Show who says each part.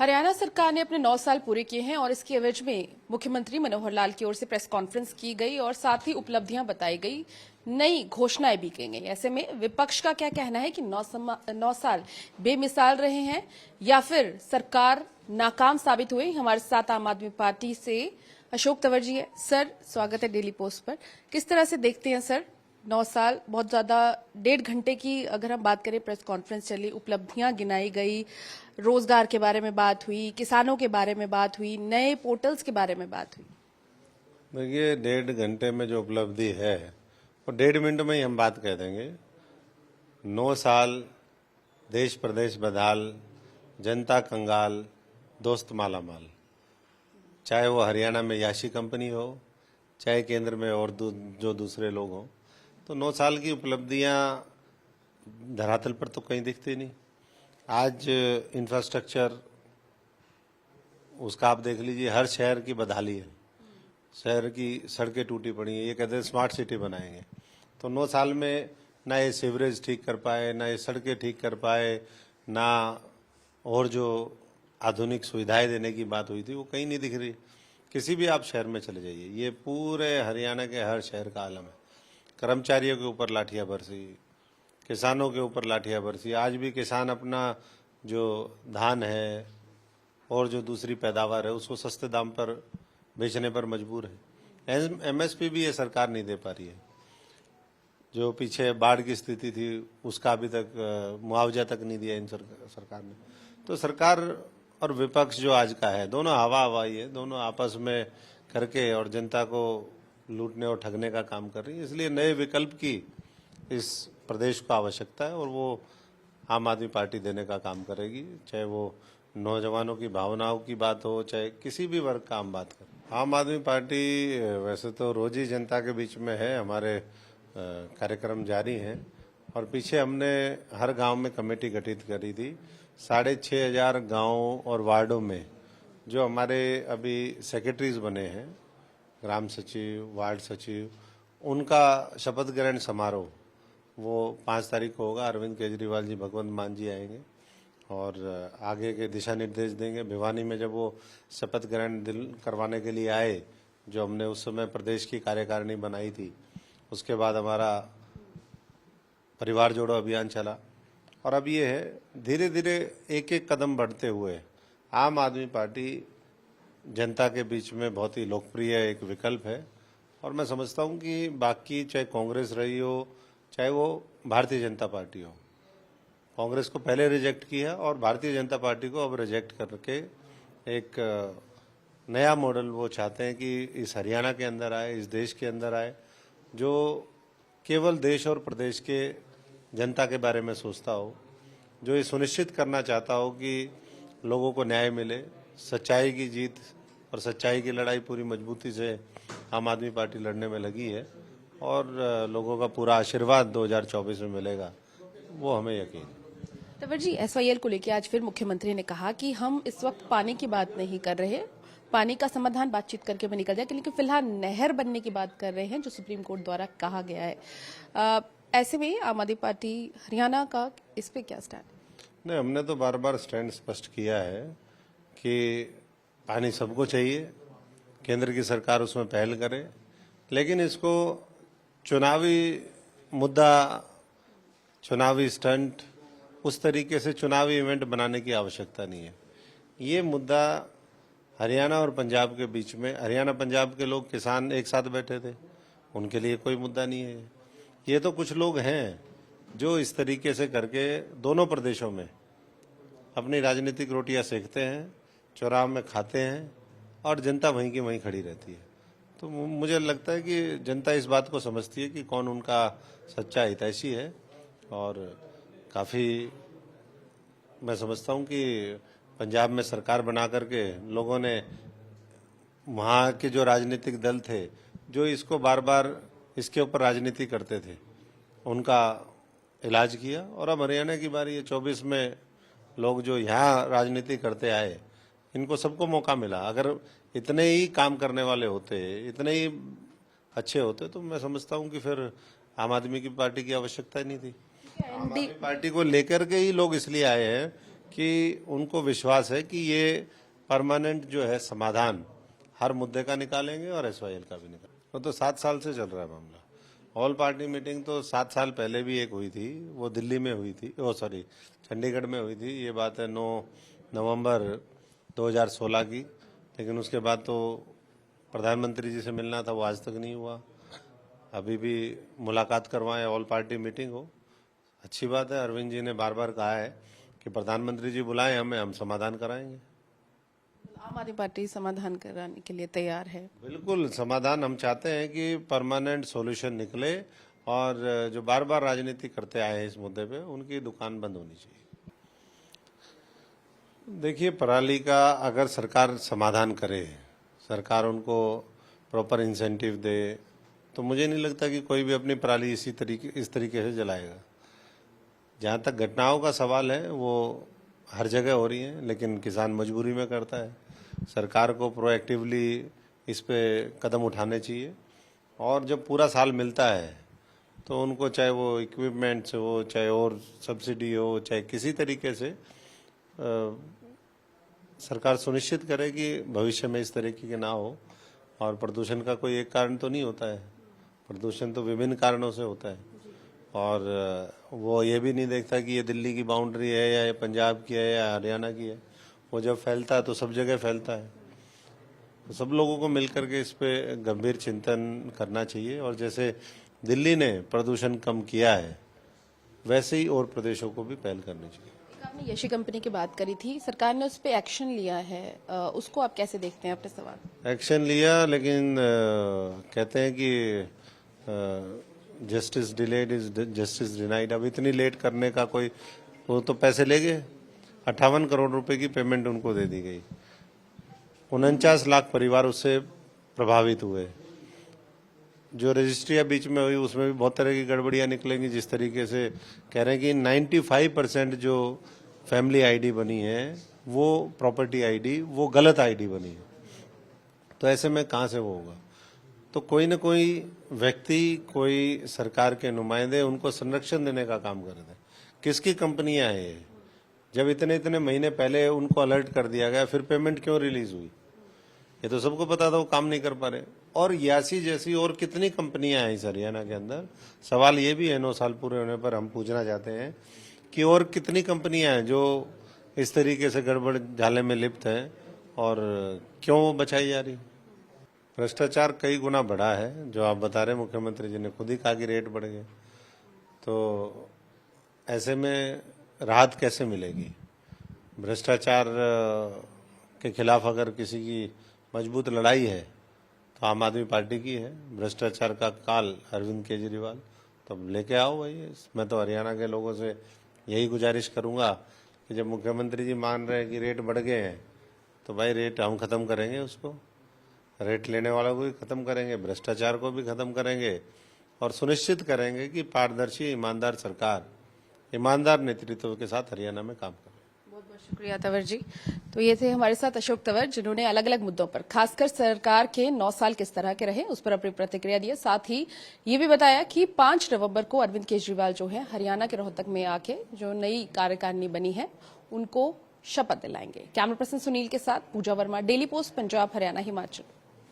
Speaker 1: हरियाणा सरकार ने अपने 9 साल पूरे किए हैं और इसके एवज में मुख्यमंत्री मनोहर लाल की ओर से प्रेस कॉन्फ्रेंस की गई और साथ ही उपलब्धियां बताई गई, नई घोषणाएं भी की गई। ऐसे में विपक्ष का क्या कहना है कि 9 साल बेमिसाल रहे हैं या फिर सरकार नाकाम साबित हुई? हमारे साथ आम आदमी पार्टी से अशोक तंवर जी है। सर, स्वागत है डेली पोस्ट पर। किस तरह से देखते हैं सर, 9 साल बहुत ज्यादा, 1.5 घंटे की अगर हम बात करें प्रेस कॉन्फ्रेंस चली, उपलब्धियां गिनाई गई, रोजगार के बारे में बात हुई, किसानों के बारे में बात हुई, नए पोर्टल्स के बारे में बात हुई।
Speaker 2: देखिए, 1.5 घंटे में जो उपलब्धि है वो 1.5 मिनट में ही हम बात कह देंगे। 9 साल देश प्रदेश बदहाल, जनता कंगाल, दोस्त मालामाल। चाहे वो हरियाणा में याशी कंपनी हो, चाहे केंद्र में और जो दूसरे लोग हों, तो 9 साल की उपलब्धियां धरातल पर तो कहीं दिखती नहीं। आज इंफ्रास्ट्रक्चर उसका आप देख लीजिए, हर शहर की बदहाली है, शहर की सड़कें टूटी पड़ी हैं। ये कहते हैं स्मार्ट सिटी बनाएंगे, तो 9 साल में ना ये सीवरेज ठीक कर पाए, ना ये सड़कें ठीक कर पाए, ना और जो आधुनिक सुविधाएं देने की बात हुई थी वो कहीं नहीं दिख रही। किसी भी आप शहर में चले जाइए, ये पूरे हरियाणा के हर शहर का आलम है। कर्मचारियों के ऊपर लाठियां बरसी, किसानों के ऊपर लाठियां बरसी। आज भी किसान अपना जो धान है और जो दूसरी पैदावार है उसको सस्ते दाम पर बेचने पर मजबूर है। एमएसपी भी ये सरकार नहीं दे पा रही है। जो पीछे बाढ़ की स्थिति थी उसका अभी तक मुआवजा तक नहीं दिया इन सरकार ने। तो सरकार और विपक्ष जो आज का है, दोनों हवा हवाई है, दोनों आपस में करके और जनता को लूटने और ठगने का काम कर रही है। इसलिए नए विकल्प की इस प्रदेश को आवश्यकता है और वो आम आदमी पार्टी देने का काम करेगी। चाहे वो नौजवानों की भावनाओं की बात हो, चाहे किसी भी वर्ग का हम बात करें। आम आदमी पार्टी वैसे तो रोज ही जनता के बीच में है, हमारे कार्यक्रम जारी हैं और पीछे हमने हर गांव में कमेटी गठित करी थी। 6,500 गांवों और वार्डों में जो हमारे अभी सेक्रेटरीज बने हैं, ग्राम सचिव, वार्ड सचिव, उनका शपथ ग्रहण समारोह वो 5 तारीख को होगा। अरविंद केजरीवाल जी, भगवंत मान जी आएंगे और आगे के दिशा निर्देश देंगे। भिवानी में जब वो शपथ ग्रहण करवाने के लिए आए, जो हमने उस समय प्रदेश की कार्यकारिणी बनाई थी, उसके बाद हमारा परिवार जोड़ो अभियान चला और अब ये है धीरे धीरे एक एक कदम बढ़ते हुए आम आदमी पार्टी जनता के बीच में बहुत ही लोकप्रिय एक विकल्प है। और मैं समझता हूँ कि बाकी चाहे कांग्रेस रही हो, चाहे वो भारतीय जनता पार्टी हो, कांग्रेस को पहले रिजेक्ट किया और भारतीय जनता पार्टी को अब रिजेक्ट करके एक नया मॉडल वो चाहते हैं कि इस हरियाणा के अंदर आए, इस देश के अंदर आए, जो केवल देश और प्रदेश के जनता के बारे में सोचता हो, जो ये सुनिश्चित करना चाहता हो कि लोगों को न्याय मिले, सच्चाई की जीत और सच्चाई की लड़ाई पूरी मजबूती से आम आदमी पार्टी लड़ने में लगी है और लोगों का पूरा आशीर्वाद 2024 में मिलेगा, वो हमें यकीन है।
Speaker 1: तंवर जी, एसवाईएल को लेकर आज फिर मुख्यमंत्री ने कहा कि हम इस वक्त पानी की बात नहीं कर रहे, पानी का समाधान बातचीत करके भी निकल जाए, लेकिन फिलहाल नहर बनने की बात कर रहे हैं जो सुप्रीम कोर्ट द्वारा कहा गया है। ऐसे में आम आदमी पार्टी हरियाणा का इस पे क्या स्टैंड?
Speaker 2: नहीं, हमने तो बार बार स्टैंड स्पष्ट किया है कि पानी सबको चाहिए, केंद्र की सरकार उसमें पहल करे, लेकिन इसको चुनावी मुद्दा, चुनावी स्टंट, उस तरीके से चुनावी इवेंट बनाने की आवश्यकता नहीं है। ये मुद्दा हरियाणा और पंजाब के बीच में, हरियाणा पंजाब के लोग किसान एक साथ बैठे थे, उनके लिए कोई मुद्दा नहीं है। ये तो कुछ लोग हैं जो इस तरीके से करके दोनों प्रदेशों में अपनी राजनीतिक रोटियां सेकते हैं, चौराहे में खाते हैं और जनता वहीं की वहीं खड़ी रहती है। तो मुझे लगता है कि जनता इस बात को समझती है कि कौन उनका सच्चा हितैषी है और काफ़ी मैं समझता हूँ कि पंजाब में सरकार बना करके लोगों ने वहाँ के जो राजनीतिक दल थे जो इसको बार बार इसके ऊपर राजनीति करते थे, उनका इलाज किया और अब हरियाणा की बारी है। 24 में लोग जो यहाँ राजनीति करते आए, इनको सबको मौका मिला। अगर इतने ही काम करने वाले होते, इतने ही अच्छे होते, तो मैं समझता हूँ कि फिर आम आदमी की पार्टी की आवश्यकता ही नहीं थी। आम आदमी पार्टी को लेकर के ही लोग इसलिए आए हैं कि उनको विश्वास है कि ये परमानेंट जो है समाधान हर मुद्दे का निकालेंगे और एसवाईएल का भी निकालेंगे। वो तो 7 साल से चल रहा है मामला। ऑल पार्टी मीटिंग तो 7 साल पहले भी एक हुई थी, वो दिल्ली में हुई थी, चंडीगढ़ में हुई थी। ये बात है 9 नवंबर 2016 की। लेकिन उसके बाद तो प्रधानमंत्री जी से मिलना था, वो आज तक नहीं हुआ। अभी भी मुलाकात करवाएं, ऑल पार्टी मीटिंग हो, अच्छी बात है। अरविंद जी ने बार बार कहा है कि प्रधानमंत्री जी बुलाएं हमें, हम समाधान कराएंगे।
Speaker 1: आम आदमी पार्टी समाधान कराने के लिए तैयार है।
Speaker 2: बिल्कुल समाधान हम चाहते हैं कि परमानेंट सॉल्यूशन निकले और जो बार बार राजनीति करते आए हैं इस मुद्दे पे, उनकी दुकान बंद होनी चाहिए। देखिए, पराली का अगर सरकार समाधान करे, सरकार उनको प्रॉपर इंसेंटिव दे, तो मुझे नहीं लगता कि कोई भी अपनी पराली इस तरीके से जलाएगा। जहाँ तक घटनाओं का सवाल है वो हर जगह हो रही है, लेकिन किसान मजबूरी में करता है। सरकार को प्रोएक्टिवली इस पे कदम उठाने चाहिए और जब पूरा साल मिलता है तो उनको चाहे वो इक्विपमेंट्स हो, चाहे और सब्सिडी हो, चाहे किसी तरीके से सरकार सुनिश्चित करे कि भविष्य में इस तरीके के ना हो। और प्रदूषण का कोई एक कारण तो नहीं होता है, प्रदूषण तो विभिन्न कारणों से होता है। और वो ये भी नहीं देखता कि ये दिल्ली की बाउंड्री है या ये पंजाब की है या हरियाणा की है। वो जब फैलता है तो सब जगह फैलता है। तो सब लोगों को मिलकर के इस पे गंभीर चिंतन करना चाहिए। और जैसे दिल्ली ने प्रदूषण कम किया है, वैसे ही और प्रदेशों को भी पहल करनी चाहिए।
Speaker 1: आपने यशी कंपनी की बात करी थी, सरकार ने उस पर एक्शन लिया है, उसको आप कैसे देखते हैं? अपने सवाल
Speaker 2: एक्शन लिया, लेकिन कहते हैं कि justice delayed is justice denied. अब इतनी लेट करने का कोई, वो तो पैसे ले गए, 58 करोड़ रुपए की पेमेंट उनको दे दी गई। 49 लाख परिवार उससे प्रभावित हुए। जो रजिस्ट्रियां बीच में हुई उसमें भी बहुत तरह की गड़बड़ियां निकलेंगी। जिस तरीके से कह रहे हैं कि 95% जो फैमिली आईडी बनी है वो प्रॉपर्टी आईडी, वो गलत आईडी बनी है। तो ऐसे में कहाँ से वो होगा? तो कोई न कोई व्यक्ति, कोई सरकार के नुमाइंदे उनको संरक्षण देने का काम कर रहे थे। किसकी कंपनियां हैं ये? जब इतने इतने महीने पहले उनको अलर्ट कर दिया गया, फिर पेमेंट क्यों रिलीज हुई? ये तो सबको पता था वो काम नहीं कर पा रहे। और यासी जैसी और कितनी कंपनियां हैं इस हरियाणा के अंदर? सवाल ये भी है 9 साल पूरे होने पर हम पूछना चाहते हैं कि और कितनी कंपनियां हैं जो इस तरीके से गड़बड़ झाले में लिप्त हैं और क्यों वो बचाई जा रही? भ्रष्टाचार कई गुना बढ़ा है, जो आप बता रहे हैं। मुख्यमंत्री जी ने खुद ही कहा कि रेट बढ़ गए। तो ऐसे में राहत कैसे मिलेगी? भ्रष्टाचार के खिलाफ अगर किसी की मजबूत लड़ाई है तो आम आदमी पार्टी की है। भ्रष्टाचार का काल अरविंद केजरीवाल, तो लेके आओ भाई। मैं तो हरियाणा के लोगों से यही गुजारिश करूंगा कि जब मुख्यमंत्री जी मान रहे हैं कि रेट बढ़ गए हैं, तो भाई रेट हम खत्म करेंगे, उसको रेट लेने वालों को भी खत्म करेंगे, भ्रष्टाचार को भी खत्म करेंगे और सुनिश्चित करेंगे कि पारदर्शी ईमानदार सरकार ईमानदार नेतृत्व के साथ हरियाणा में काम करे।
Speaker 1: बहुत बहुत शुक्रिया तंवर जी। तो ये थे हमारे साथ अशोक तंवर, जिन्होंने अलग अलग मुद्दों पर, खासकर सरकार के 9 साल किस तरह के रहे उस पर अपनी प्रतिक्रिया दी। साथ ही ये भी बताया कि 5 नवंबर को अरविंद केजरीवाल जो है हरियाणा के रोहतक में आके जो नई कार्यकारिणी बनी है उनको शपथ दिलाएंगे। कैमरा पर्सन सुनील के साथ पूजा वर्मा, डेली पोस्ट, पंजाब, हरियाणा, हिमाचल।